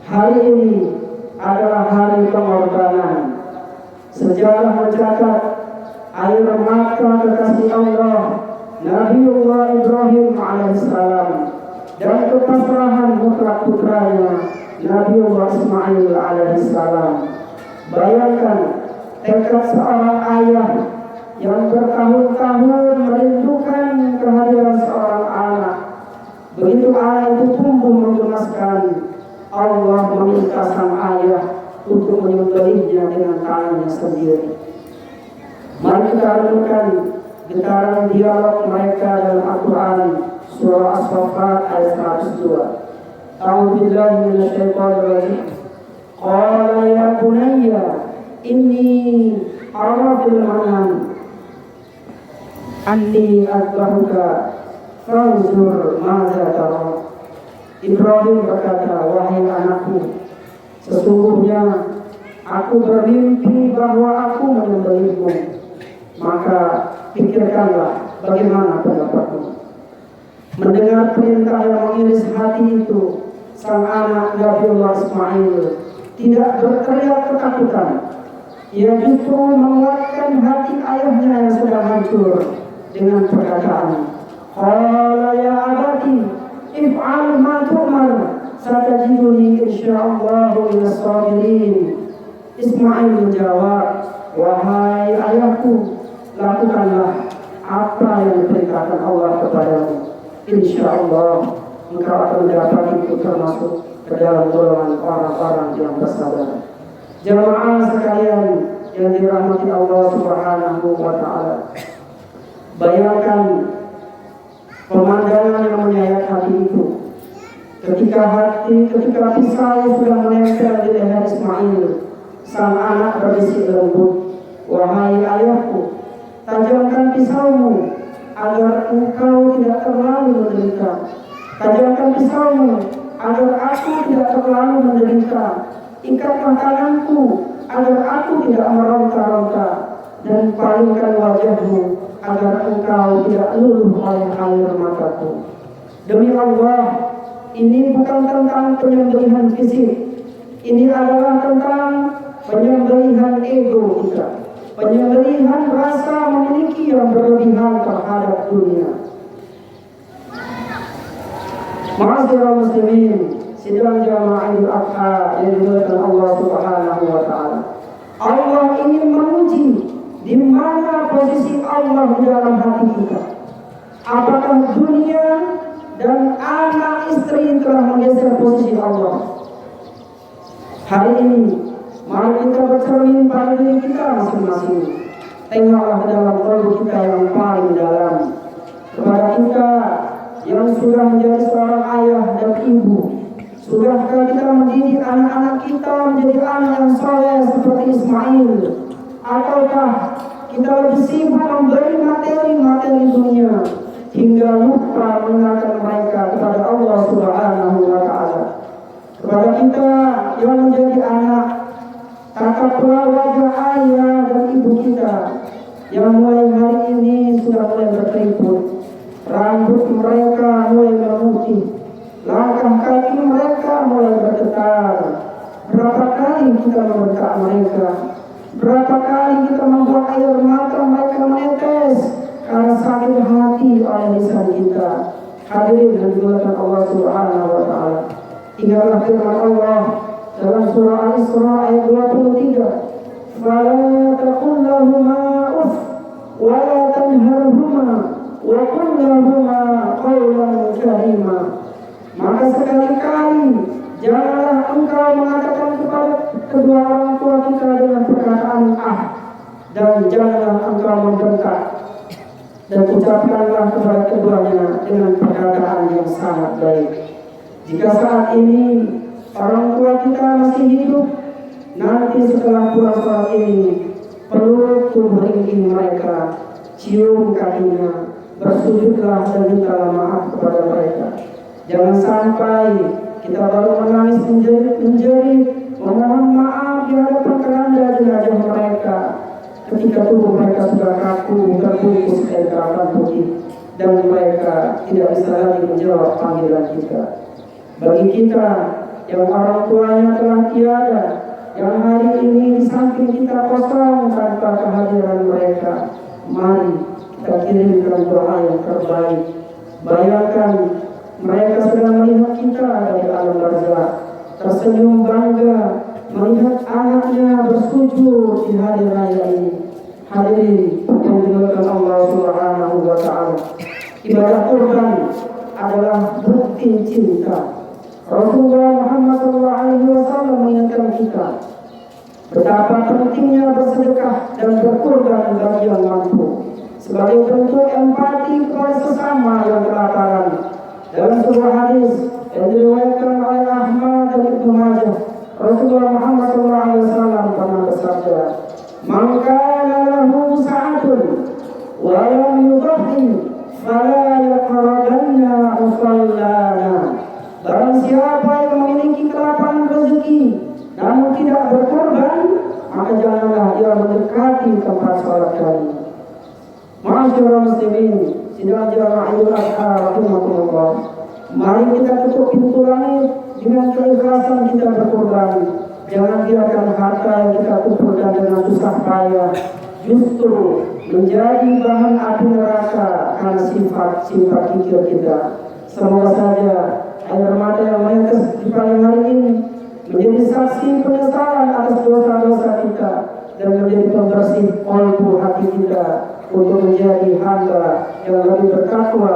Hari ini adalah hari pengorbanan. Sejarah mencatat air mata kekasih Allah Nabiullah Ibrahim alaihissalam dan kepasrahan mutlak putranya Nabiullah Ismail alaihissalam. Bayangkan tekad seorang ayah yang bertahun-tahun merindukan kehadiran seorang anak. Begitu anak itu tumbuh menggemaskan, Allah meminta sang ayah untuk menyembelihnya dengan tangannya sendiri. Mari kita renungkan getaran dialog mereka dalam Al-Quran surah As-Saffat ayat 102. A'udzu billahi minasyaitonir rajim. Qala ya bunayya inni ara fil manam anni azbahuka fanzur madza tara. Ibrahim berkata, wahai anakku, sesungguhnya aku bermimpi bahwa aku menyembelihmu, maka pikirkanlah bagaimana pendapatmu. Mendengar perintah yang mengiris hati itu, sang anak Nabiullah Ismail tidak berteriak ketakutan. Ia justru menguatkan hati ayahnya yang sedang hancur dengan perkataan, qala ya abati if'al ma tu'mar satajiduni insyaallahu minas sabirin. Ismail menjawab, wahai ayahku, lakukanlah apa yang diperintahkan Allah kepadamu. Insyaallah engkau akan mendapatiku termasuk ke dalam golongan orang-orang yang bersabar. Jamaah sekalian yang dirahmati Allah Subhanahu wa taala. Bayangkan pemandangan yang menyayat hati itu. Ketika pisau sudah menempel di leher Ismail, sang anak berbisik lembut, wahai ayahku, tajamkan pisaumu agar engkau tidak terlalu menderita. Tajamkan pisaumu agar aku tidak terlalu menderita. Ikatlah tanganku agar aku tidak meronta-ronta, dan palingkan wajahmu agar engkau tidak luluh oleh air mataku. Demi Allah, ini bukan tentang penyembelihan fisik. Ini adalah tentang penyembelihan ego kita, penyembelihan rasa memiliki yang berlebihan terhadap dunia. Ma'asyiral muslimin, sidang jamaah Idul Adha yang dimuliakan Allah Subhanahu wa taala. Allah ingin menguji di mana posisi Allah di dalam hati kita. Apakah dunia dan anak istri telah menggeser posisi Allah? Hari ini mari kita bercermin pada diri kita masing-masing. Tengoklah ke dalam kalbu kita yang paling dalam. Kepada kita yang sudah menjadi seorang ayah dan ibu, sudahkah kita mendidik anak-anak kita menjadi anak yang saleh seperti Ismail? Ataukah kita lebih sibuk memberi materi-materi dunia hingga lupa mengenalkan mereka kepada Allah Subhanahu wa taala? Kepada kita yang menjadi anak, tataplah wajah ayah dan ibu kita yang mulai hari ini sudah mulai berkeriput, rambut mereka mulai memutih, langkah kaki mereka mulai bergetar. Berapa kali kita membentak mereka, berapa kali kita membuat air mata mereka menetes karena sakit hati oleh lisan kita. Hadirin yang dimuliakan Allah Subhanahu wa taala, ingatlah firman Allah dalam surah Al-Isra ayat 23, "Fala taqul lahumā uff wa la tanharhumā wa qul lahumā qawlan karīmā." Maka sekali-kali janganlah engkau mengatakan kepada kedua orang tua kita dengan perkataan dan janganlah engkau membentak, dan ucapkanlah kepada keduanya dengan perkataan yang sangat baik. Jika saat ini orang tua kita masih hidup, nanti setelah pulang sholat ini, peluk tubuh ringking mereka, cium kakinya, bersujudlah dan mintalah maaf kepada mereka. Jangan sampai kita baru menangis menjerit, memohon maaf di hadapan keranda jenazah mereka, ketika tubuh mereka sudah kaku terbungkus kain kafan putih dan mereka tidak bisa lagi menjawab panggilan kita. Bagi kita yang orang tuanya telah tiada, yang hari ini di samping kita kosong tanpa kehadiran mereka. Mari kita kirimkan doa yang terbaik. Bayangkan mereka sedang melihat kita dari alam barzakh, tersenyum bangga melihat anaknya bersujud di hari raya ini. Hadirin yang dimuliakan Allah Subhanahu wa taala. Ibadah kurban adalah bukti cinta. Rasulullah Muhammad SAW mengingatkan kita betapa pentingnya bersedekah dan berkurban bagi yang mampu sebagai bentuk empati kepada sesama yang kelaparan. Dalam sebuah hadis yang diriwayatkan oleh Ahmad dan Ibnu Majah, Rasulullah Muhammad SAW pernah bersabda, "Man kana lahu sa'atun wa lam yudhi fala yaqrabanna musallana." Barang siapa yang memiliki kelaparan rezeki namun tidak berkorban, maka janganlah ia mendekati tempat sholat kami. Ma'asyiral muslimin, sidang jamaah Idul Adha rahimakumullah. Mari kita tutup pintu langit dengan keikhlasan kita berkorban. Jangan biarkan harta yang kita kumpulkan dengan susah payah justru menjadi bahan api neraka karena sifat kikir kita. Semoga saja air mata yang menetes di pagi hari ini menjadi saksi penyesalan atas dosa-dosa kita dan menjadi pembersih kolbu hati kita untuk menjadi hamba yang lebih bertakwa